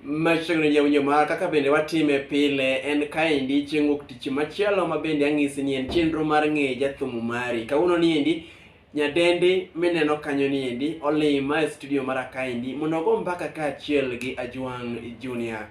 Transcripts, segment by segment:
Machiegni jawinjo mar kaka bende watime pile en kaendi chieng' wuok tich machielo ma bende ang'isi ni en chenro mar ng'e jathum mari. Kawuono niendi nyadendi mineno kanyo niendi olima e studio mara kaendi mondo ogo mbaka kaachiel gi Ajuang Junior.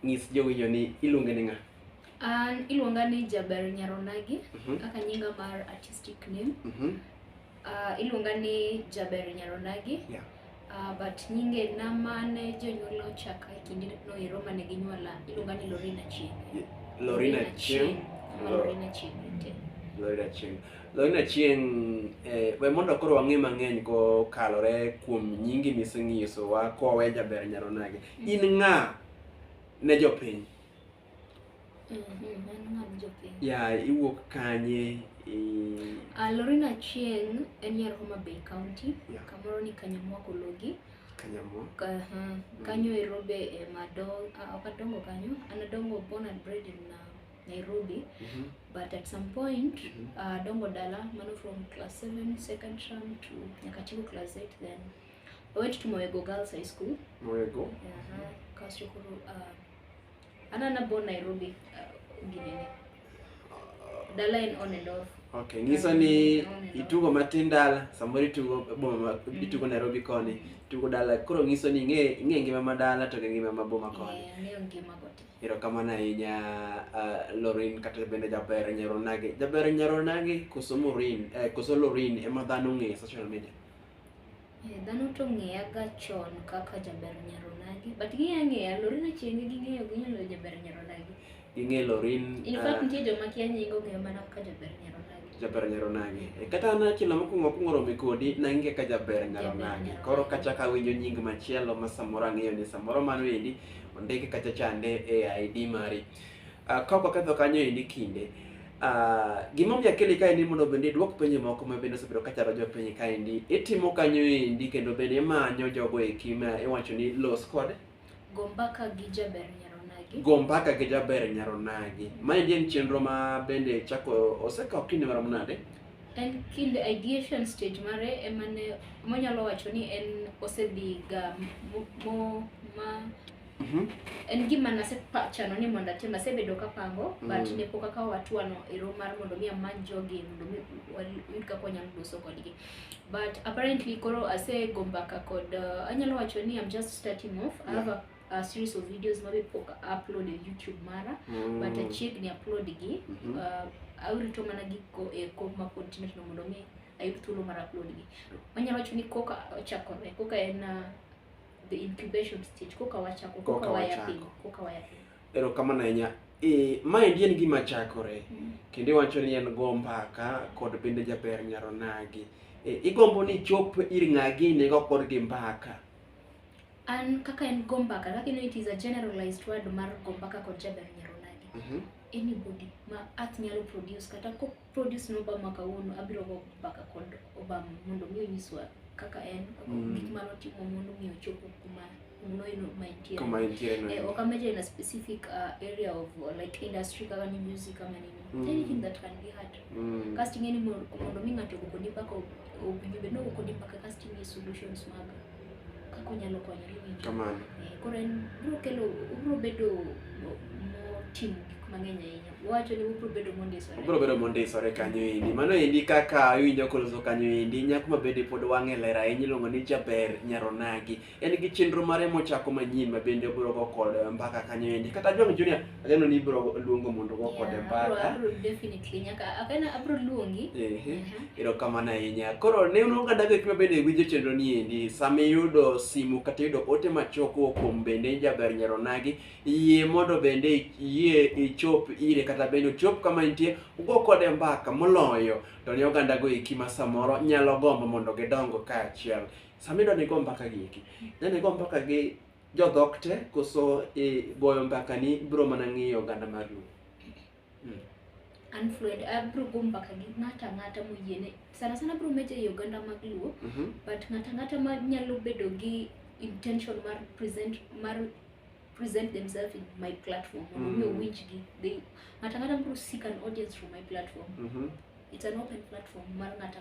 Ng'is jowinjo ni iluonge ni ng'a? An iluonga ni Jaber Nyar Onagi, kaka nyinga mar artistic name. Iluonga ni Jaber Nyar Onagi. Yeah. But nyinge na mane jonyuol ochaka e kinde no ero mane ginyuola iluonga ni Lorina Chieng. Lorina Chieng. Lorina Chieng. Lorina Chieng. Lorina Chieng, we mondo koro wang'e mang'eny kokalore kuom nyingi miseng'isowa kowe Jaber Nyar Onagi. In ng'a ne jopiny? Ya, iwuok kanye? Lorina Chieng en Nyar Homa Bay County, kamoro ni Kanyamwa Kologi. Kanyamwa? Kanyo Nairobi okadongo kanyo. An adongo born and bred in Nairobi, but at some point dongo dala mano from class 7 second term to nyakatigo class 8, then I went to Moego Girls High School. Moego? Kasukuru Anana born Nairobi, Guinea. Dala in on and off. Okay, ngiso ni itugo matin dala, samoro itugo boma, itugo Nairobi koni, itugo dala, koro ngiso ni ing'e ngima ma dala to gi ngima ma boma koni. Ng'eyo ngima gote. Erokamano ahinya Lorin kata bende Jaber Nyar Onagi. Jaber Nyar Onagi koso Lorin ema dhano ng'e social media? Dhano to ng'eyaga chon kaka Jaber Nyar Onagi, but ng'eya Lorina Chieng ging'eyo ginyalo Jaber Nyar Onagi. Ging'e Lorin. In fact nitie joma kia nyingo ng'eyo mana kaka Jaber Nyar Onagi. Jaber Nyar Onagi. Kata an achiel mokwongo rome kodi nang'e ka Jaber Nyar Onagi. Koro kachaka winjo nying machielo ma samoro ang'eyo ni samoro mano endi ondiki kacha chande e ID mari. Koko ketho kanyo endi kinde. Gimomiyo akeli kaendi mondo bende duok penjo moko ma bende osebedo kachalo jopiny kaendi. Itimo kanyo endi kendo bende imanyo jogo eki ma iwacho ni los kode? Gombaka gi Jaber Nyar Onagi. Gombaka gi Jaber Nyar Onagi. Maendi en chenro ma bende chako osekawo kinde marom nade? En kinde ideation stage mare emane monyalo wacho ni en osedhi ga en gima nasepachano ni mondo atim, asebedo kapango but ne pok akawo hatua no ero mar mondo mi amany jogi mondo mi wayud kaka wanyalo loso kodgi, but apparently koro asego mbaka kod anyalo wacho ni I'm just starting off. I have a series of videos mabe pok upload e YouTube mara, but achiegni upload gi. Awrito mana giko e ma continent no mondo mi ayud thuolo mar upload gi. Anyalo wacho ni koka ochakore, koka en the incubation stage, koka wachako, koka waya. Erokamano ahinya. Maendi en gima chakore. Kendo iwacho ni en go mbaka kod bende Jaber Nyar Onagi. Igombo ni chop ir ng'agi nego kod gi mbaka? An kaka en go mbaka, lakini it is a generalized word mar go mbaka kod Jaber Nyar Onagi. Anybody ma ath nyalo produce kata ko produce no Obama kawuono abiro go mbaka kod Obama mondo mi onyiswa kaka en gik mano timo mondo mi ochopo kuma kuma intiere. Okameja in a specific area of like industry kaka ni music kama nini, anything that can be heard. Casting any mondo mi ng'ato go ni paka obinyo no go ni paka casting solutions maga kako nyalo konyore winjo. Kamano. Koro en biro kelo biro bedo mo team mang'eny ahinya. Wacho ni ubro bedo mondisore kanyo endi. Mano endi kaka winjo koloso kanyo endi nyako mabende pod wang'e lera ahinya iluongo ni Jaber Nyar Onagi. En gi chenro mare mochako manyien ma bende obiro go kod mbaka kanyo endi. Kata Ajuang Junior ageno ni ibiro luongo mondo go kod mbaka. Definitely nyaka akena abro luongi. Erokamano ahinya. Koro ne un oganda go kuma bende winjo chenro ni endi. Sama iyudo simu kata yudo ote machoko kuom bende Jaber Nyar Onagi, yie mondo bende yie ichop ire kata bende chop kama intie ugo kode mbaka moloyo to ne oganda go eki ma samoro nyalo gombo mondo gidongo kaachiel. Samido ni go mbaka gi eki. Ne go mbaka gi jodhok te koso goyo mbaka ni bro mana ng'iyo oganda mar lu. Unfluent abro go mbaka gi ng'ata moyiene. Sana bro meje e oganda mag Luo, but ng'ata ma nyalo bedo gi intention mar present themselves in my platform. They ng'ata bro seek an audience from my platform. it's an open platform mar ngata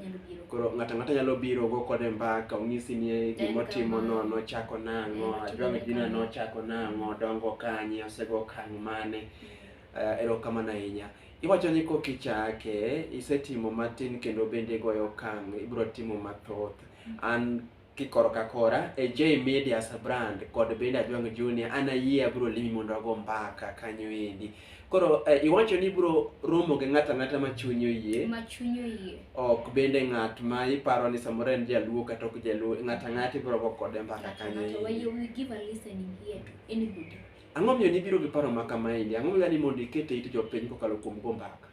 nyalo biro. Koro ngata nyalo biro go kode mbaka ong'isi ni gima timo no chako nang'o, Ajuang jina no chako nang'o, dongo kanye, osego kang mane. Erokamano ahinya. Iwacho ni kokichake isetimo matin kendo bende goyo kang, ibiro timo mathoth. An kikoro kakora J Media as a brand kod bende Ajuang Junior an ayie abiro limi mondo ago mbaka kanyo endi. Koro iwacho ni biro romo gi ng'ata ma chunyo yie. Ok bende ng'at ma iparo ni samoro en jaluo kata ok jaluo, ng'ata ibiro go kode mbaka kanyo endi. We give a listening ear to anybody. Ang'o miyo nibiro gi paro ma kamaendi? Ang'o miyo ni mondo ikete it jopiny kokalo kuom go mbaka?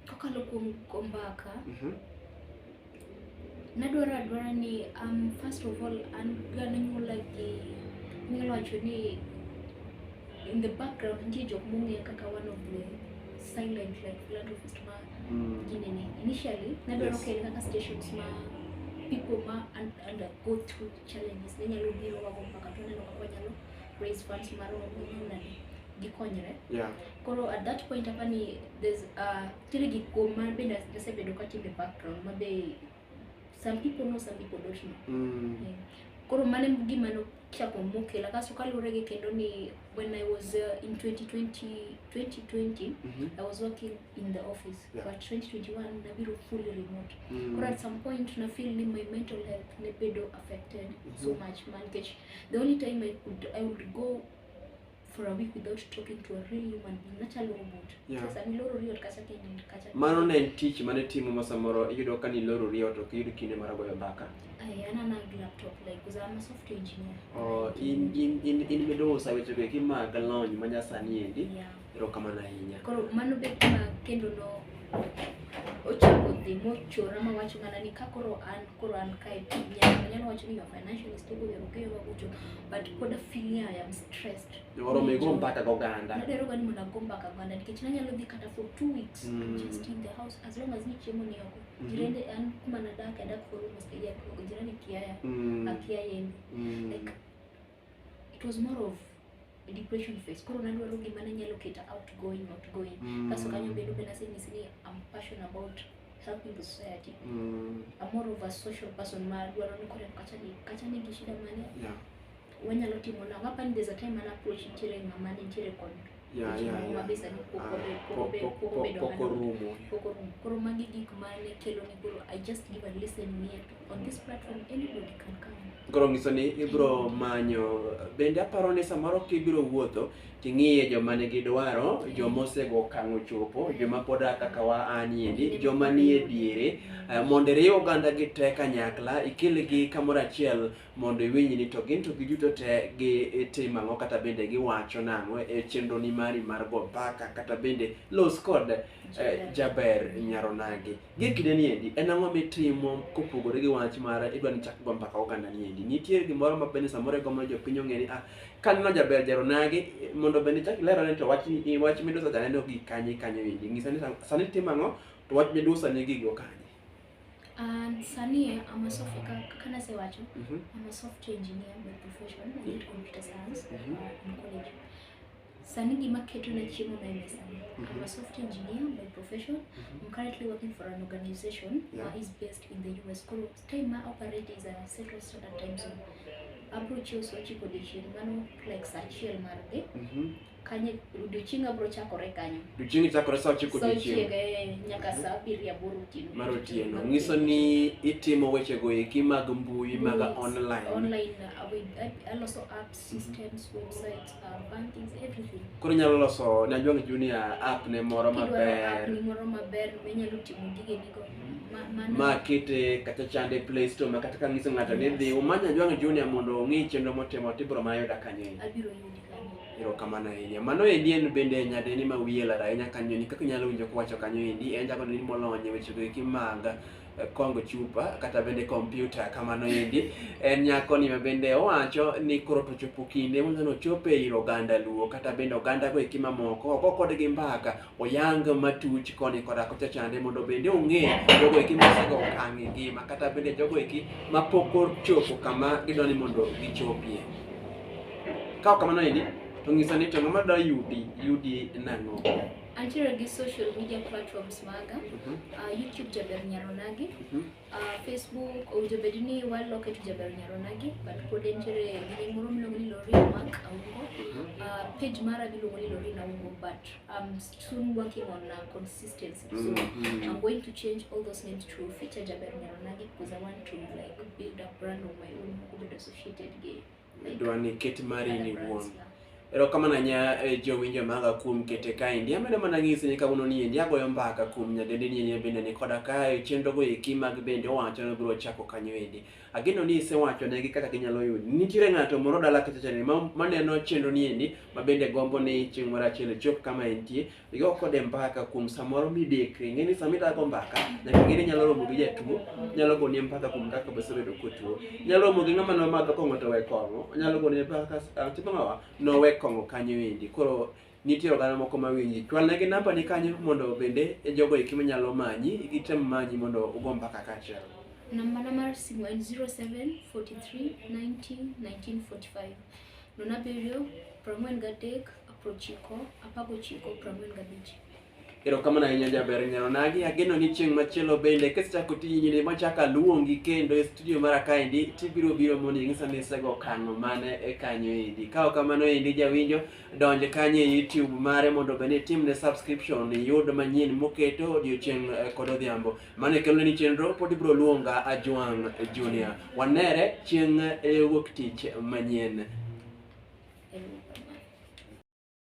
Kokalo kuom go mbaka. Nadwara ni first of all an gana nyalo wacho ni in the background nitie jok mong'eyo kaka one of the silent like philanthropist ma ginene. Initially nadwaro kele kaka stations ma people ma go through challenges nyalo biro wago mbaka to neno kaka nyalo raise funds maro nani gikonyre. Koro at that point apani there's tiri gik ma bende nasebedo ka in the background ma be some people know, some people don't know. Koro mane gima no chako mokela kaso kalure gi kendo ni when I was in 2020 I was working in the office, but 2021 nabiro fully remote. Koro at some point na feel ni my mental health nebedo affected so much man. The only time I would go for a week without talking to a real human being, not a robot. Sasa ni loro riot kacha kendi kacha. Mano ne teach mane timo masamoro iyudo ka ni loro riot to kiyudo kinde mar goyo mbaka. Ana na laptop like because I'm a software engineer. Oh, in medo sa weche be mag lony manyasani endi. Erokamano ahinya. Koro mano be ma kendo no ochako dhi mochora ma wacho mana ni kakoro an kae nyalo wacho ni you're financially stable, you're okay wagucho, but pod a feeling I am stressed. Oro mego mbaka go ganda. Nadero gani mona go mbaka ganda nikech nanyalo dhi kata for 2 weeks just in the house as long as ni chiemo ni yoko. Jirende an kuma nadak for almost a year ko jirani akia yendi. Like it was more of a depression phase. Koro nadwaro gima nyalo keta outgoing. Kaso kanyo bedo bena say ni I'm passionate about helping the society. I'm more of a social person ma dwaro ni kore kacha ni gishida mane. Wanyalo timo na hapa ni there's a time an approach nchire mama ni nchire kon. Mabesa ni poko rumo. Koro magi gik mane kelo ni bro I just give a listen here on this platform anybody can come. Koro ngiso ni ibro manyo bende aparo ni samoro kibiro wuotho ting'iye joma nigi dwaro, joma osego kango chopo, joma poda kaka wa aniendi, joma nie diere, mondo riyo oganda gi te kanyakla, ikelgi kamoro achiel mondo iwinj ni to gin to giduto te gi timo ang'o kata bende giwacho nang'o e chenro ni mari mar go mbaka kata bende los kod jaber Nyar Onagi. Gikide niendi en ang'o mitimo kopogore gi wach mar idwa ni chak go mbaka oganda niendi. Nitie gimoro ma bende samoro gomo jopiny ong'e ni kanno jaber Nyar Onagi mondo bende chak lero ni to wach midusa janeno gi kanyo endi. Ng'isa ni sani timo ang'o to wach midusa ni gigo kanye. Sani I'm a software kana se wacho. I'm a software engineer by profession. I did computer science in college. Sani gima keto na chiemo na MSani. I'm a software engineer by profession. I'm currently working for an organization that is based in the US. Time I operate is a Central Standard Time Zone. Approach also chiko decision mano like sachiel marde. Kanye udochinga bro chakore kanyo. Duchinga chakore sa chiko decision. Nyaka sa 7 borutino. Marotieno. Ngiso ni itimo weche go eki mag mbui mag online. Online I also apps, systems, websites, banking, everything. Koro nyalo loso na Ajuang Junior app ne moro maber. App ni moro maber menyalo timo gige nigo. Makete kata chande Play Store makata ka ngiso ng'ato ni dhi umanya Ajuang Junior mondo ong'i chenro motimo tibro mayoda kanyo. Abiro yudi kanyo. Erokamano ahinya. Mano endi en bende nyadeni ma wiye lar ahinya kanyo ni kaka nyalo winjo kwacho kanyo endi en jago ni molonye weche go eki mag kongo chupa kata bende kompyuta kamano endi en nyako ni bende owacho ni koro to chopo kinde mondo chope ir oganda luo kata bende oganda go eki mamoko oko kod gi mbaka oyang matuch koni koda kocha chande mondo bende ong'e jogo eki mosego kangi ngima kata bende jogo eki mapoko chopo kama gidoni mondo gichopie. Kao kamano endi to ng'isa ni to ng'ama da yudi nang'o. Antiere gi social media platforms maga, YouTube jaber Nyar Onagi, Facebook ojabedni waloke to jaber Nyar Onagi, but pod entiere gi moro miluongo ni Lori Mark Aungo, page mara miluongo ni Lori Aungo, but I'm soon working on consistency, so I'm going to change all those names to feature jaber Nyar Onagi because I want to like build a brand of my own who associated gay. Dwani ket mari ni won. Ero kama nanya jowinjo maga kum kete kaendi amene mana ng'isi ni kawuono ni endi agoyo mbaka kum nyadendi ni enie bende ni koda kae chenro go eki mag bende owacho ni biro chako kanyo endi. Ageno ni isewacho negi kaka ginyalo yudi. Nitiere ng'ato moro dala kachacha ni maneno chenro ni endi ma bende gombo ni chieng' moro achiel chop kama entie igo kode mbaka kum samoro midekre ng'eni samita go mbaka nyaka ng'eni nyalo romo gi jatuo nyalo gone mbaka kum kaka besebedo kotuo nyalo romo gi ng'ama no madho kong'o to we kong'o nyalo gone mbaka tipo ng'awa no we kong'o kanyo endi. Koro nitie oganda moko mawinji chwalnegi namba ni kanyo mondo bende jogo eki manyalo manyi gitem manyi mondo ugo mbaka kachiel. Namba mar simu en 07 43 90 1945. Nona biriyo prangwen gadek aprochiko apago chiko prangwen gabichi. Ero kama na inya jaber Nyar Onagi ageno ni chieng' machielo bende kesechako tijni ne machaka luongi kendo e studio mara kaendi tibiro mondo ing'isa ni isego kang'o mane e kanyo endi. Kao kamano endi jawinjo donje kanyo e YouTube mare mondo bende timne subscription yud manyien moketo odiochieng' kod odhiambo. Mane kelo ni chenro pod ibiro luonga Ajuang Junior. Wanere chieng' wuok tich manyien.